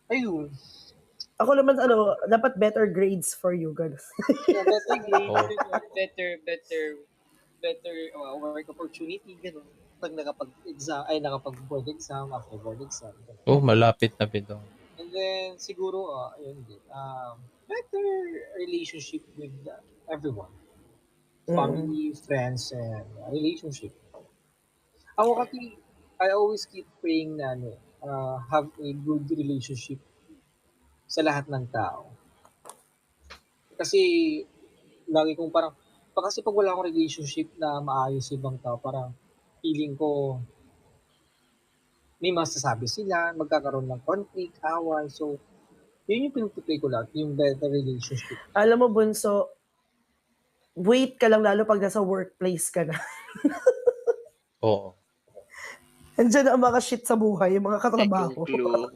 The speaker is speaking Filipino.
Ayun. Ako naman dapat better grades for you, gano'n. Yeah, better grades, Oo. ganyan, better work opportunity, gano'n. 'Pag nakapag-board exam, after board exam, gano'n. Oh, malapit na bitaw. And then siguro, ayun din, better relationship with everyone. Family, friends, and relationship. Ako kasi, I always keep praying na have a good relationship sa lahat ng tao. Kasi lagi kong parang kasi 'pag wala akong relationship na maayos sa ibang tao, parang feeling ko may masasabi sila, magkakaroon ng conflict, away. So, yun yung pinagpe-pray ko lahat, yung better relationship. Alam mo bunso, wait ka lang lalo 'pag nasa workplace ka na. Oo. Andiyan na ang mga shit sa buhay, yung mga Second katrabaho. clue.